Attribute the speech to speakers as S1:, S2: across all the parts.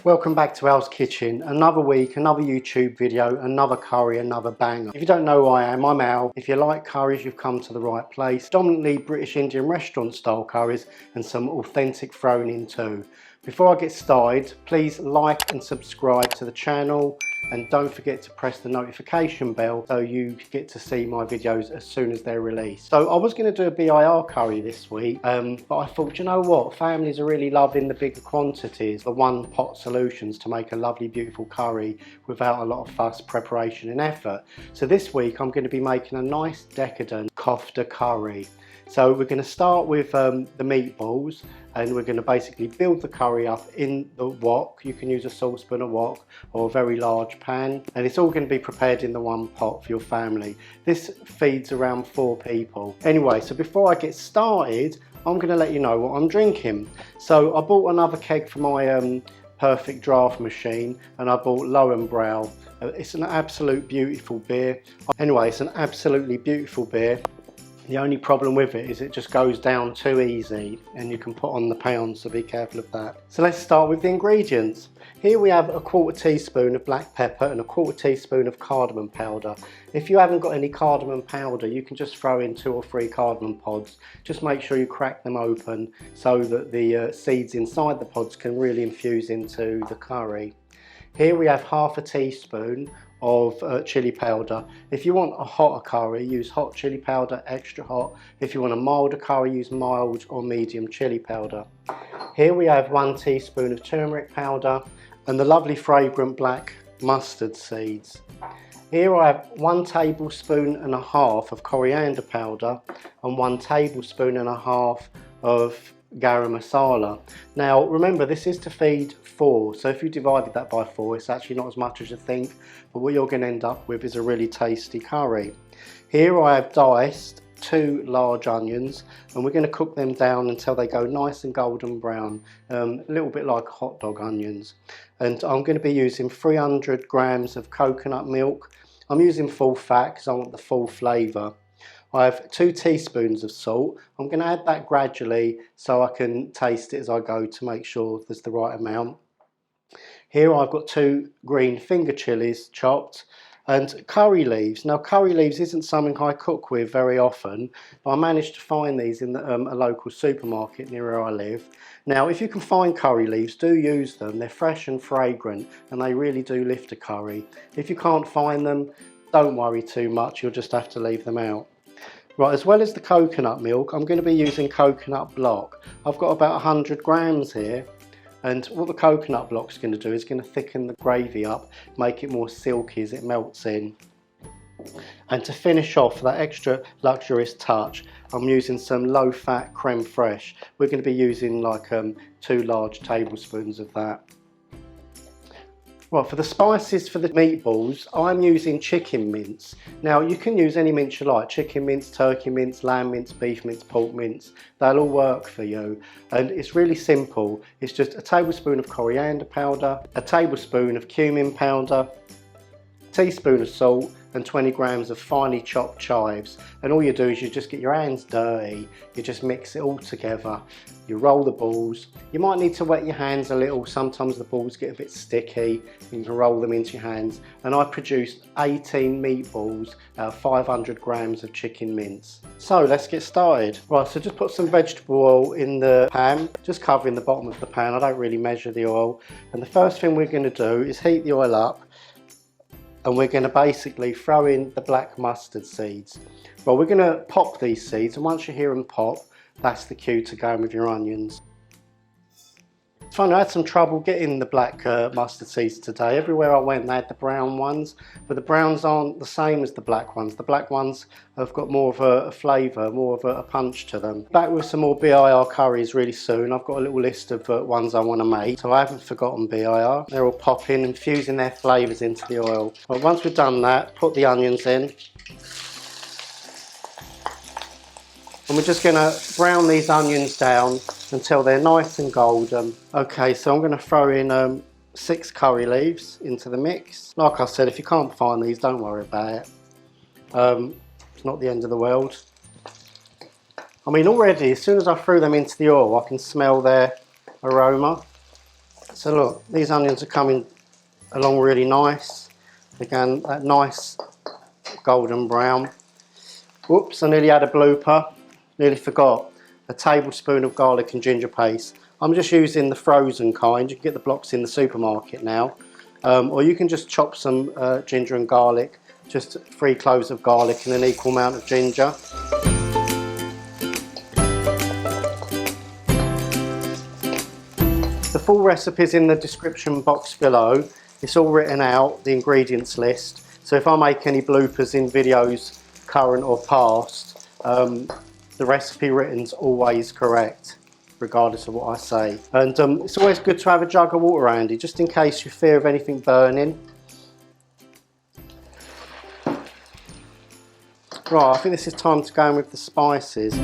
S1: Welcome back to Al's Kitchen. Another week, another YouTube video, another curry, another banger. If you don't know who I am, I'm Al. If you like curries, you've come to the right place. Predominantly British Indian restaurant style curries and some authentic thrown in too. Before I get started, please like and subscribe to the channel and don't forget to press the notification bell so you get to see my videos as soon as they're released. So I was going to do a BIR curry this week, but I thought, you know what, families are really loving the bigger quantities, the one pot solutions to make a lovely beautiful curry without a lot of fuss, preparation and effort. So this week I'm going to be making a nice decadent kofta curry. So we're going to start with the meatballs, and we're going to basically build the curry up in the wok. You can use a saucepan, a wok or a very large pan, and it's all going to be prepared in the one pot for your family. This feeds around 4 people. Anyway, so before I get started, I'm going to let you know what I'm drinking. So I bought another keg for my perfect draft machine, and I bought Lowenbrau. It's an absolute beautiful beer. Anyway, it's an absolutely beautiful beer. The only problem with it is it just goes down too easy and you can put on the pounds, so be careful of that. So let's start with the ingredients. Here we have a 1/4 teaspoon of black pepper and a 1/4 teaspoon of cardamom powder. If you haven't got any cardamom powder, you can just throw in 2 or 3 cardamom pods. Just make sure you crack them open so that the seeds inside the pods can really infuse into the curry. Here we have 1/2 teaspoon of chili powder. If you want a hotter curry, use hot chili powder, extra hot. If you want a milder curry, use mild or medium chili powder. Here we have 1 teaspoon of turmeric powder and the lovely fragrant black mustard seeds. Here I have 1 tablespoon and a half of coriander powder and 1 tablespoon and a half of Garam masala. Now remember, this is to feed 4, so if you divided that by 4, it's actually not as much as you think, but what you're going to end up with is a really tasty curry. Here I have diced 2 large onions, and we're going to cook them down until they go nice and golden brown, a little bit like hot dog onions. And I'm going to be using 300 grams of coconut milk. I'm using full fat because I want the full flavour. I have 2 teaspoons of salt. I'm going to add that gradually so I can taste it as I go to make sure there's the right amount. Here I've got 2 green finger chilies chopped and curry leaves. Now curry leaves isn't something I cook with very often, but I managed to find these in a local supermarket near where I live. Now if you can find curry leaves, do use them. They're fresh and fragrant and they really do lift a curry. If you can't find them, don't worry too much, you'll just have to leave them out. Right, as well as the coconut milk, I'm going to be using coconut block. I've got about 100 grams here, and what the coconut block is going to do is going to thicken the gravy up, make it more silky as it melts in. And to finish off that extra luxurious touch, I'm using some low-fat creme fraiche. We're going to be using like 2 large tablespoons of that. Right, for the spices for the meatballs, I'm using chicken mince. Now you can use any mince you like, chicken mince, turkey mince, lamb mince, beef mince, pork mince, they'll all work for you. And it's really simple, it's just a tablespoon of coriander powder, a tablespoon of cumin powder, a teaspoon of salt and 20 grams of finely chopped chives. And all you do is you just get your hands dirty, you just mix it all together, you roll the balls. You might need to wet your hands a little, sometimes the balls get a bit sticky, you can roll them into your hands. And I produced 18 meatballs out of 500 grams of chicken mince. So let's get started. Right, so just put some vegetable oil in the pan, just covering the bottom of the pan. I don't really measure the oil. And the first thing we're going to do is heat the oil up, and we're going to basically throw in the black mustard seeds. Well, we're going to pop these seeds, and once you hear them pop, that's the cue to go in with your onions. It's funny, I had some trouble getting the black mustard seeds today. Everywhere I went they had the brown ones, but the browns aren't the same as the black ones. The black ones have got more of a flavour, more of a punch to them. Back with some more BIR curries really soon. I've got a little list of ones I want to make, so I haven't forgotten BIR. They're all popping, infusing their flavours into the oil. Well, once we've done that, put the onions in. And we're just going to brown these onions down until they're nice and golden. Okay, so I'm going to throw in 6 curry leaves into the mix. Like I said, if you can't find these, don't worry about it. It's not the end of the world. I mean, already, as soon as I threw them into the oil, I can smell their aroma. So look, these onions are coming along really nice. Again, that nice golden brown. Whoops, I nearly had a blooper. Nearly forgot. A tablespoon of garlic and ginger paste. I'm just using the frozen kind. You can get the blocks in the supermarket now. Or you can just chop some ginger and garlic. Just 3 cloves of garlic and an equal amount of ginger. The full recipe is in the description box below. It's all written out, the ingredients list. So if I make any bloopers in videos, current or past, the recipe written's always correct, regardless of what I say. And it's always good to have a jug of water handy, just in case you fear of anything burning. Right, I think this is time to go in with the spices.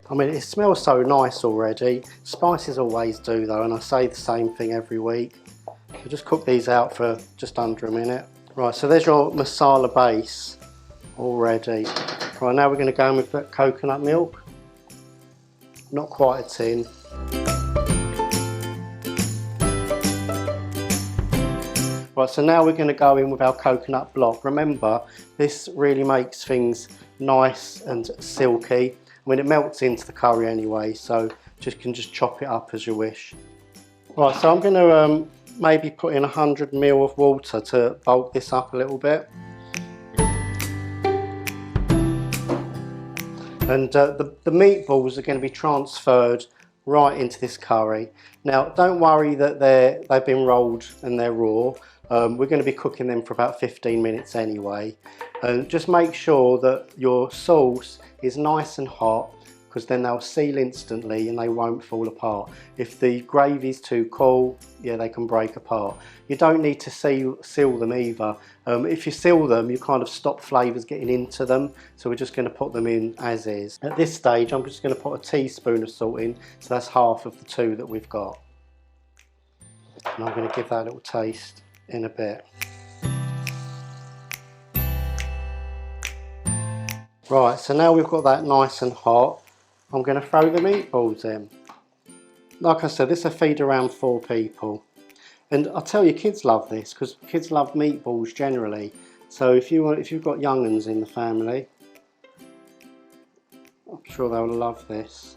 S1: I mean, it smells so nice already. Spices always do though, and I say the same thing every week. So just cook these out for just under a minute. Right, so there's your masala base all ready. Right, now we're going to go in with that coconut milk. Not quite a tin. Right, so now we're going to go in with our coconut block. Remember, this really makes things nice and silky. I mean, it melts into the curry anyway, so can just chop it up as you wish. Right, so I'm going to maybe put in 100 ml of water to bulk this up a little bit. And the meatballs are going to be transferred right into this curry. Now, don't worry that they've been rolled and they're raw. We're going to be cooking them for about 15 minutes anyway. And just make sure that your sauce is nice and hot, because then they'll seal instantly and they won't fall apart. If the gravy's too cool, yeah, they can break apart. You don't need to seal them either. If you seal them, you kind of stop flavours getting into them, so we're just going to put them in as is. At this stage, I'm just going to put a teaspoon of salt in, so that's half of the 2 that we've got. And I'm going to give that a little taste in a bit. Right, so now we've got that nice and hot, I'm going to throw the meatballs in. Like I said, this will feed around 4 people. And I'll tell you, kids love this, because kids love meatballs generally. So if you've got young uns in the family, I'm sure they'll love this.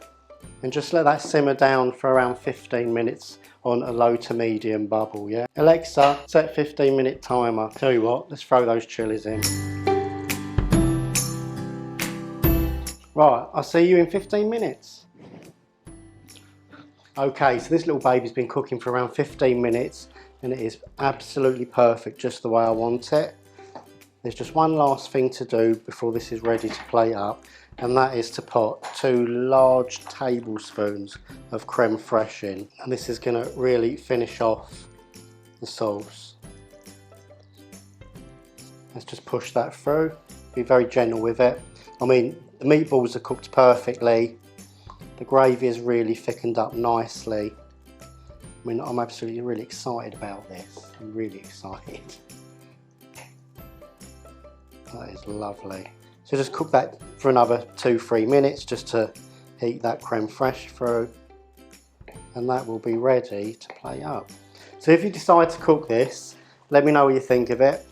S1: And just let that simmer down for around 15 minutes on a low to medium bubble, yeah? Alexa, set 15-minute timer. Tell you what, let's throw those chilies in. Right, I'll see you in 15 minutes. Okay, so this little baby's been cooking for around 15 minutes and it is absolutely perfect, just the way I want it. There's just one last thing to do before this is ready to plate up, and that is to put 2 large tablespoons of creme fraiche in. And this is going to really finish off the sauce. Let's just push that through. Be very gentle with it. I mean, the meatballs are cooked perfectly. The gravy is really thickened up nicely. I mean, I'm absolutely really excited about this. I'm really excited. That is lovely. So just cook that for another 2-3 minutes just to heat that creme fraiche through. And that will be ready to plate up. So if you decide to cook this, let me know what you think of it.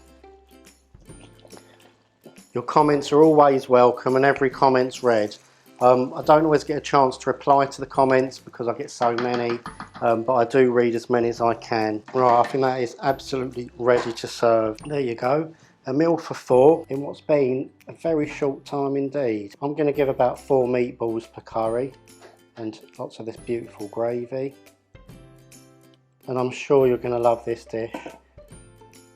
S1: Your comments are always welcome and every comment's read. I don't always get a chance to reply to the comments because I get so many, but I do read as many as I can. Right, I think that is absolutely ready to serve. There you go, a meal for 4 in what's been a very short time indeed. I'm going to give about 4 meatballs per curry and lots of this beautiful gravy. And I'm sure you're going to love this dish.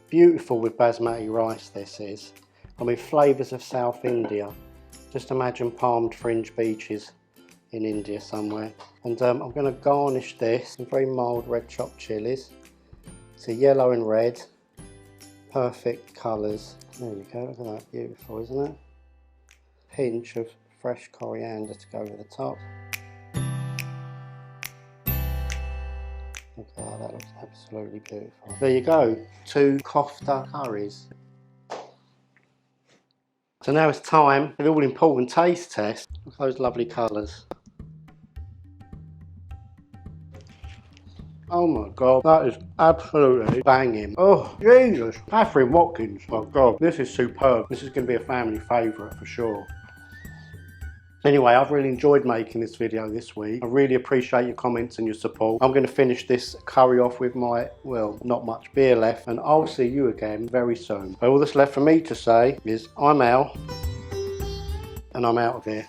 S1: Beautiful with basmati rice this is. I mean, flavours of South India. Just imagine palmed fringe beaches in India somewhere. And I'm going to garnish this with very mild red chopped chilies. So yellow and red, perfect colours. There you go, look at that, beautiful, isn't it? Pinch of fresh coriander to go over the top. Look at that, that looks absolutely beautiful. There you go, 2 kofta curries. So now it's time for the all important taste test. Look at those lovely colours. Oh my god, that is absolutely banging. Oh, Jesus. Catherine Watkins. Oh god, this is superb. This is going to be a family favourite for sure. Anyway, I've really enjoyed making this video this week. I really appreciate your comments and your support. I'm going to finish this curry off with my, well, not much beer left, and I'll see you again very soon. All that's left for me to say is I'm out, and I'm out of here.